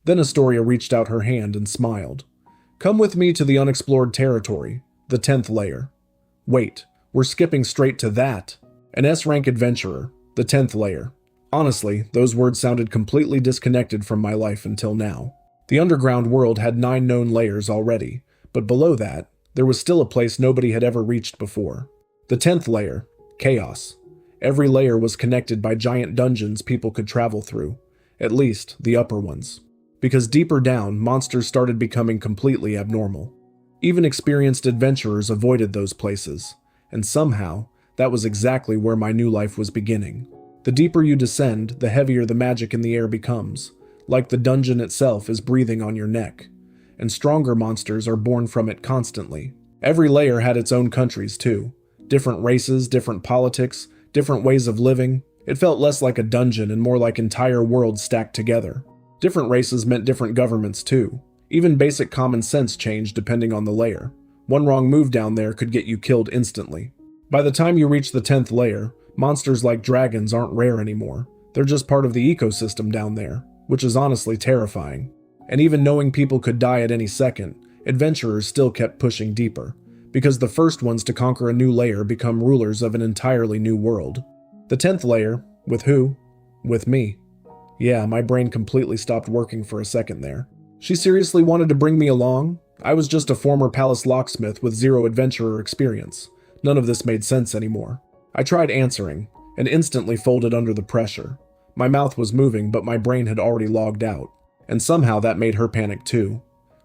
Then Astoria reached out her hand and smiled. Come with me to the unexplored territory, the 10th layer. Wait, we're skipping straight to that. An S-rank adventurer, the 10th layer. Honestly, those words sounded completely disconnected from my life until now. The underground world had 9 known layers already, but below that, there was still a place nobody had ever reached before. The 10th layer, chaos. Every layer was connected by giant dungeons people could travel through, at least the upper ones. Because deeper down, monsters started becoming completely abnormal. Even experienced adventurers avoided those places, and somehow, that was exactly where my new life was beginning. The deeper you descend, the heavier the magic in the air becomes, like the dungeon itself is breathing on your neck, and stronger monsters are born from it constantly. Every layer had its own countries too, different races, different politics, different ways of living. It felt less like a dungeon and more like entire worlds stacked together. Different races meant different governments too. Even basic common sense changed depending on the layer. One wrong move down there could get you killed instantly. By the time you reach the 10th layer, monsters like dragons aren't rare anymore. They're just part of the ecosystem down there, which is honestly terrifying. And even knowing people could die at any second, adventurers still kept pushing deeper, because the first ones to conquer a new layer become rulers of an entirely new world. The 10th layer, with who? With me. Yeah, my brain completely stopped working for a second there. She seriously wanted to bring me along? I was just a former palace locksmith with 0 adventurer experience. None of this made sense anymore. I tried answering, and instantly folded under the pressure. My mouth was moving, but my brain had already logged out, and somehow that made her panic too.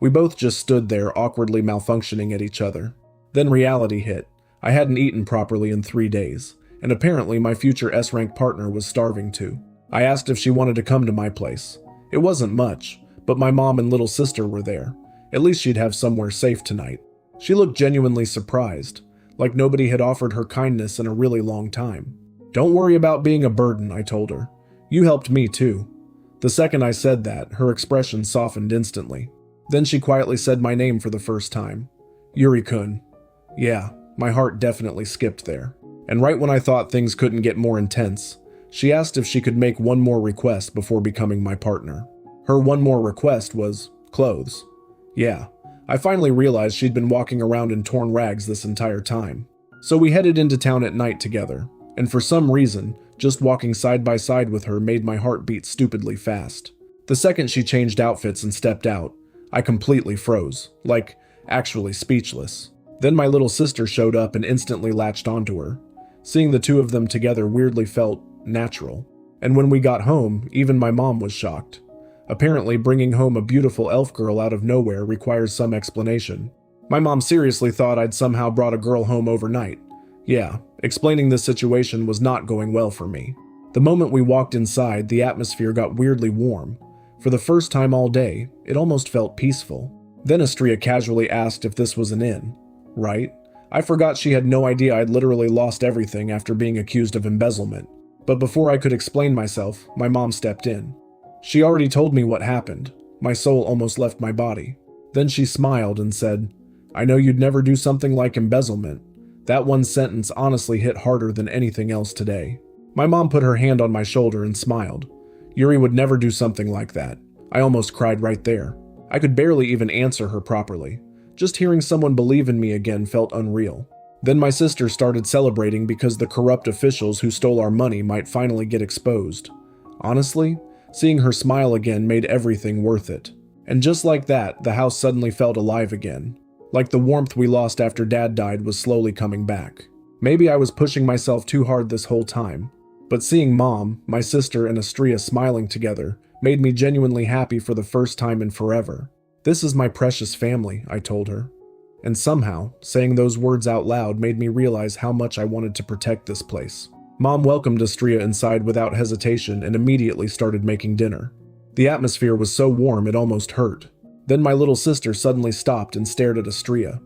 We both just stood there awkwardly malfunctioning at each other. Then reality hit. I hadn't eaten properly in 3 days, and apparently my future S-rank partner was starving too. I asked if she wanted to come to my place. It wasn't much, but my mom and little sister were there. At least she'd have somewhere safe tonight. She looked genuinely surprised, like nobody had offered her kindness in a really long time. Don't worry about being a burden, I told her. You helped me too. The second I said that, her expression softened instantly. Then she quietly said my name for the first time. Yuri-kun. Yeah, my heart definitely skipped there. And right when I thought things couldn't get more intense, she asked if she could make one more request before becoming my partner. Her one more request was clothes. Yeah, I finally realized she'd been walking around in torn rags this entire time. So we headed into town at night together, and for some reason, just walking side by side with her made my heart beat stupidly fast. The second she changed outfits and stepped out, I completely froze, like, actually speechless. Then my little sister showed up and instantly latched onto her. Seeing the two of them together weirdly felt natural. And when we got home, even my mom was shocked. Apparently, bringing home a beautiful elf girl out of nowhere requires some explanation. My mom seriously thought I'd somehow brought a girl home overnight. Yeah, explaining this situation was not going well for me. The moment we walked inside, the atmosphere got weirdly warm. For the first time all day, it almost felt peaceful. Then Astria casually asked if this was an inn. Right? I forgot she had no idea I'd literally lost everything after being accused of embezzlement. But before I could explain myself, my mom stepped in. She already told me what happened. My soul almost left my body. Then she smiled and said, I know you'd never do something like embezzlement. That one sentence honestly hit harder than anything else today. My mom put her hand on my shoulder and smiled. Yuri would never do something like that. I almost cried right there. I could barely even answer her properly. Just hearing someone believe in me again felt unreal. Then my sister started celebrating because the corrupt officials who stole our money might finally get exposed. Honestly, seeing her smile again made everything worth it. And just like that, the house suddenly felt alive again. Like the warmth we lost after Dad died was slowly coming back. Maybe I was pushing myself too hard this whole time, but seeing Mom, my sister, and Astria smiling together made me genuinely happy for the first time in forever. This is my precious family, I told her. And somehow, saying those words out loud made me realize how much I wanted to protect this place. Mom welcomed Astria inside without hesitation and immediately started making dinner. The atmosphere was so warm it almost hurt. Then my little sister suddenly stopped and stared at Astria.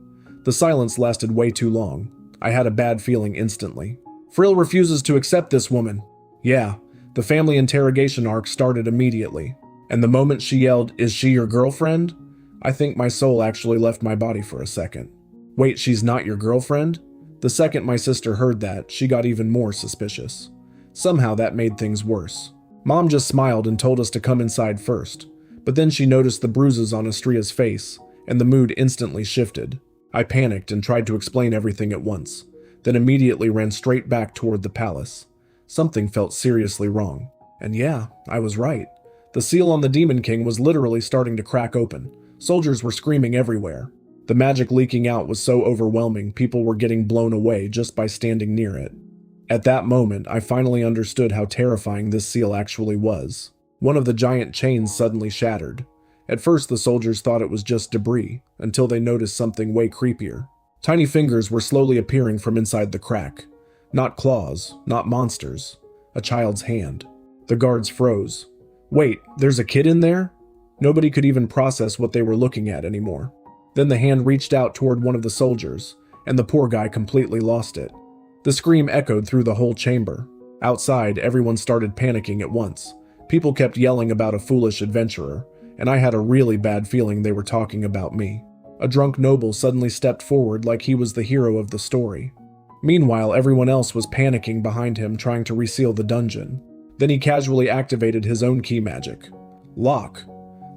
The silence lasted way too long. I had a bad feeling instantly. Frill refuses to accept this woman. Yeah, the family interrogation arc started immediately. And the moment she yelled, "Is she your girlfriend?" I think my soul actually left my body for a second. Wait, she's not your girlfriend? The second my sister heard that, she got even more suspicious. Somehow that made things worse. Mom just smiled and told us to come inside first. But then she noticed the bruises on Astria's face, and the mood instantly shifted. I panicked and tried to explain everything at once, then immediately ran straight back toward the palace. Something felt seriously wrong. And yeah, I was right. The seal on the Demon King was literally starting to crack open. Soldiers were screaming everywhere. The magic leaking out was so overwhelming, people were getting blown away just by standing near it. At that moment, I finally understood how terrifying this seal actually was. One of the giant chains suddenly shattered. At first, the soldiers thought it was just debris, until they noticed something way creepier. Tiny fingers were slowly appearing from inside the crack. Not claws, not monsters. A child's hand. The guards froze. Wait, there's a kid in there? Nobody could even process what they were looking at anymore. Then the hand reached out toward one of the soldiers, and the poor guy completely lost it. The scream echoed through the whole chamber. Outside, everyone started panicking at once. People kept yelling about a foolish adventurer, and I had a really bad feeling they were talking about me. A drunk noble suddenly stepped forward like he was the hero of the story. Meanwhile, everyone else was panicking behind him, trying to reseal the dungeon. Then he casually activated his own key magic. Lock.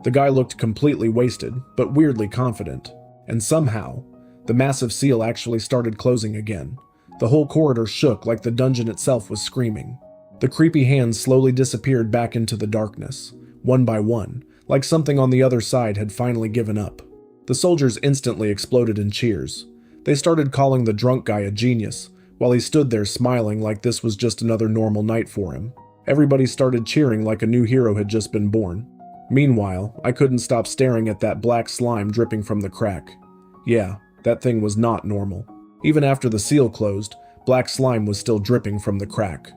The guy looked completely wasted, but weirdly confident. And somehow, the massive seal actually started closing again. The whole corridor shook like the dungeon itself was screaming. The creepy hands slowly disappeared back into the darkness, one by one, like something on the other side had finally given up. The soldiers instantly exploded in cheers. They started calling the drunk guy a genius, while he stood there smiling like this was just another normal night for him. Everybody started cheering like a new hero had just been born. Meanwhile, I couldn't stop staring at that black slime dripping from the crack. Yeah, that thing was not normal. Even after the seal closed, black slime was still dripping from the crack.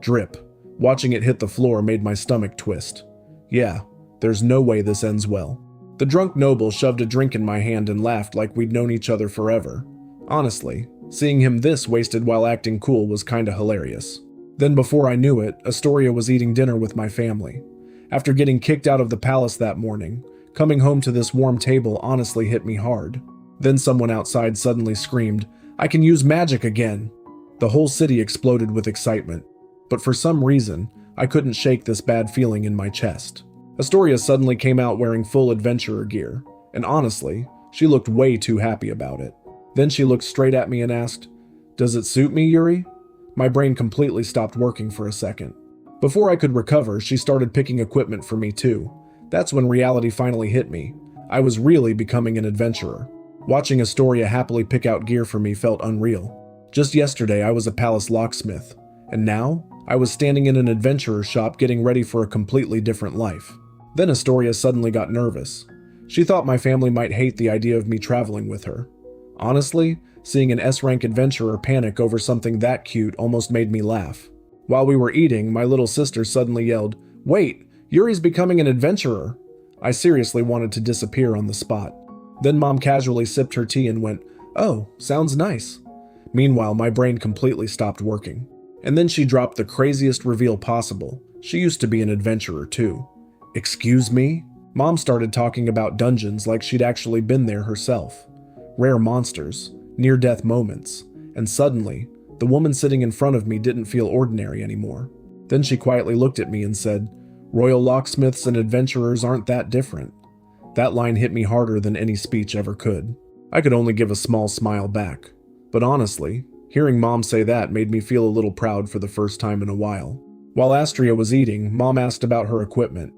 Drip. Watching it hit the floor made my stomach twist. Yeah, there's no way this ends well. The drunk noble shoved a drink in my hand and laughed like we'd known each other forever. Honestly, seeing him this wasted while acting cool was kinda hilarious. Then before I knew it, Astoria was eating dinner with my family. After getting kicked out of the palace that morning, coming home to this warm table honestly hit me hard. Then someone outside suddenly screamed, "I can use magic again!" The whole city exploded with excitement. But for some reason, I couldn't shake this bad feeling in my chest. Astoria suddenly came out wearing full adventurer gear, and honestly, she looked way too happy about it. Then she looked straight at me and asked, "Does it suit me, Yuri?" My brain completely stopped working for a second. Before I could recover, she started picking equipment for me too. That's when reality finally hit me. I was really becoming an adventurer. Watching Astoria happily pick out gear for me felt unreal. Just yesterday, I was a palace locksmith, and now I was standing in an adventurer shop getting ready for a completely different life. Then Astoria suddenly got nervous. She thought my family might hate the idea of me traveling with her. Honestly, seeing an S-rank adventurer panic over something that cute almost made me laugh. While we were eating, my little sister suddenly yelled, "Wait, Yuri's becoming an adventurer!" I seriously wanted to disappear on the spot. Then Mom casually sipped her tea and went, "Oh, sounds nice." Meanwhile, my brain completely stopped working. And then she dropped the craziest reveal possible. She used to be an adventurer too. Excuse me? Mom started talking about dungeons like she'd actually been there herself. Rare monsters, near-death moments, and suddenly, the woman sitting in front of me didn't feel ordinary anymore. Then she quietly looked at me and said, "Royal locksmiths and adventurers aren't that different." That line hit me harder than any speech ever could. I could only give a small smile back. But honestly, hearing Mom say that made me feel a little proud for the first time in a while. While Astria was eating, Mom asked about her equipment.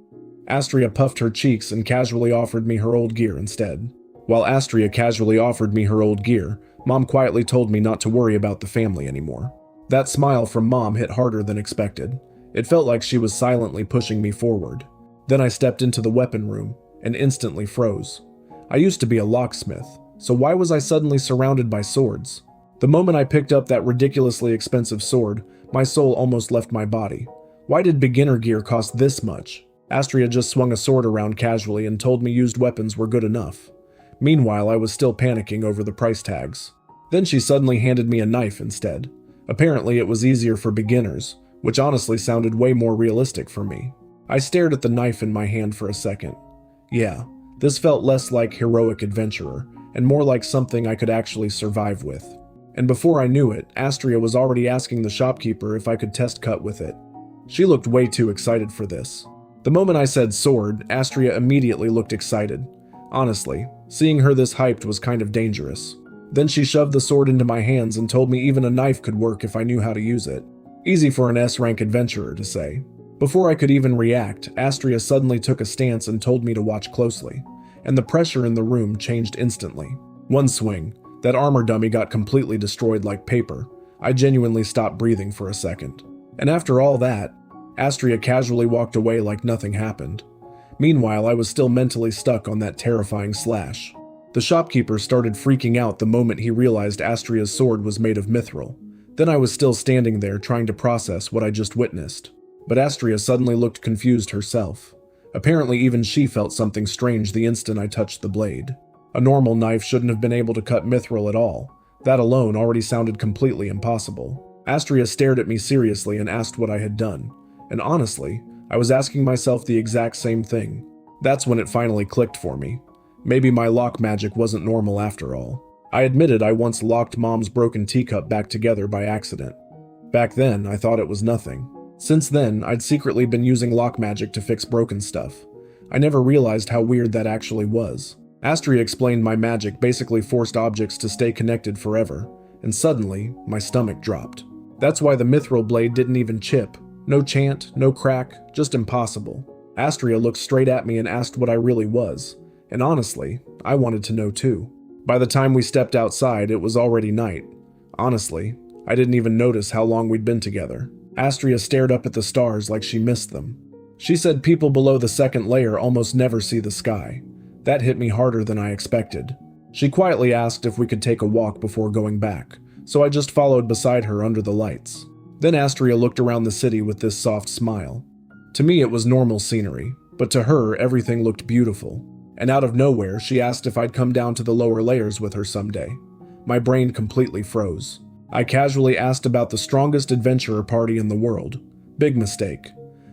Astria puffed her cheeks and casually offered me her old gear instead. While Astria casually offered me her old gear, Mom quietly told me not to worry about the family anymore. That smile from Mom hit harder than expected. It felt like she was silently pushing me forward. Then I stepped into the weapon room and instantly froze. I used to be a locksmith, so why was I suddenly surrounded by swords? The moment I picked up that ridiculously expensive sword, my soul almost left my body. Why did beginner gear cost this much? Astria just swung a sword around casually and told me used weapons were good enough. Meanwhile, I was still panicking over the price tags. Then she suddenly handed me a knife instead. Apparently it was easier for beginners, which honestly sounded way more realistic for me. I stared at the knife in my hand for a second. Yeah, this felt less like heroic adventurer, and more like something I could actually survive with. And before I knew it, Astria was already asking the shopkeeper if I could test cut with it. She looked way too excited for this. The moment I said sword, Astria immediately looked excited. Honestly, seeing her this hyped was kind of dangerous. Then she shoved the sword into my hands and told me even a knife could work if I knew how to use it. Easy for an S-rank adventurer to say. Before I could even react, Astria suddenly took a stance and told me to watch closely, and the pressure in the room changed instantly. One swing, that armor dummy got completely destroyed like paper. I genuinely stopped breathing for a second. And after all that, Astria casually walked away like nothing happened. Meanwhile, I was still mentally stuck on that terrifying slash. The shopkeeper started freaking out the moment he realized Astria's sword was made of mithril. Then I was still standing there trying to process what I just witnessed. But Astria suddenly looked confused herself. Apparently even she felt something strange the instant I touched the blade. A normal knife shouldn't have been able to cut mithril at all. That alone already sounded completely impossible. Astria stared at me seriously and asked what I had done. And honestly, I was asking myself the exact same thing. That's when it finally clicked for me. Maybe my lock magic wasn't normal after all. I admitted I once locked Mom's broken teacup back together by accident. Back then, I thought it was nothing. Since then, I'd secretly been using lock magic to fix broken stuff. I never realized how weird that actually was. Astria explained my magic basically forced objects to stay connected forever, and suddenly, my stomach dropped. That's why the mithril blade didn't even chip. No chant, no crack, just impossible. Astria looked straight at me and asked what I really was, and honestly, I wanted to know too. By the time we stepped outside, it was already night. Honestly, I didn't even notice how long we'd been together. Astria stared up at the stars like she missed them. She said people below the second layer almost never see the sky. That hit me harder than I expected. She quietly asked if we could take a walk before going back, so I just followed beside her under the lights. Then Astria looked around the city with this soft smile. To me it was normal scenery, but to her everything looked beautiful. And out of nowhere she asked if I'd come down to the lower layers with her someday. My brain completely froze. I casually asked about the strongest adventurer party in the world. Big mistake.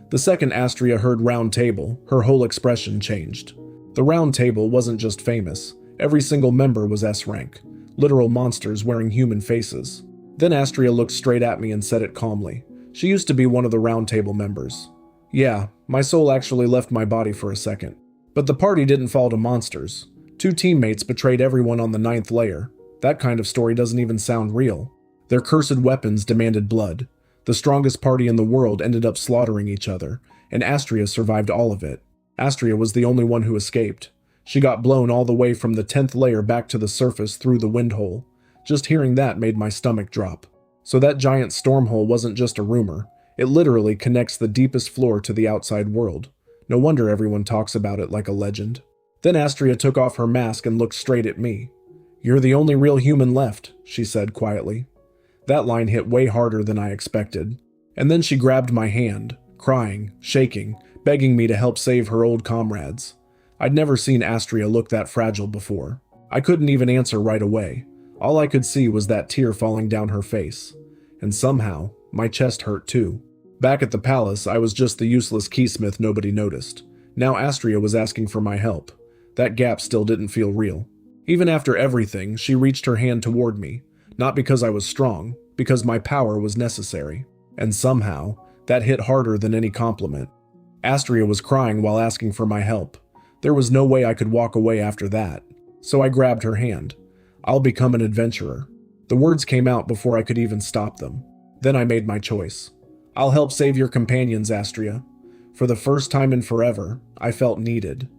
The second Astria heard round table, her whole expression changed. The round table wasn't just famous. Every single member was S-rank. Literal monsters wearing human faces. Then Astria looked straight at me and said it calmly. She used to be one of the round table members. Yeah, my soul actually left my body for a second. But the party didn't fall to monsters. 2 teammates betrayed everyone on the 9th layer. That kind of story doesn't even sound real. Their cursed weapons demanded blood. The strongest party in the world ended up slaughtering each other, and Astria survived all of it. Astria was the only one who escaped. She got blown all the way from the 10th layer back to the surface through the wind hole. Just hearing that made my stomach drop. So that giant storm hole wasn't just a rumor. It literally connects the deepest floor to the outside world. No wonder everyone talks about it like a legend. Then Astria took off her mask and looked straight at me. "You're the only real human left," she said quietly. That line hit way harder than I expected. And then she grabbed my hand, crying, shaking, begging me to help save her old comrades. I'd never seen Astria look that fragile before. I couldn't even answer right away. All I could see was that tear falling down her face. And somehow, my chest hurt too. Back at the palace, I was just the useless keysmith nobody noticed. Now Astria was asking for my help. That gap still didn't feel real. Even after everything, she reached her hand toward me. Not because I was strong, because my power was necessary. And somehow, that hit harder than any compliment. Astria was crying while asking for my help. There was no way I could walk away after that. So I grabbed her hand. "I'll become an adventurer." The words came out before I could even stop them. Then I made my choice. "I'll help save your companions, Astria." For the first time in forever, I felt needed.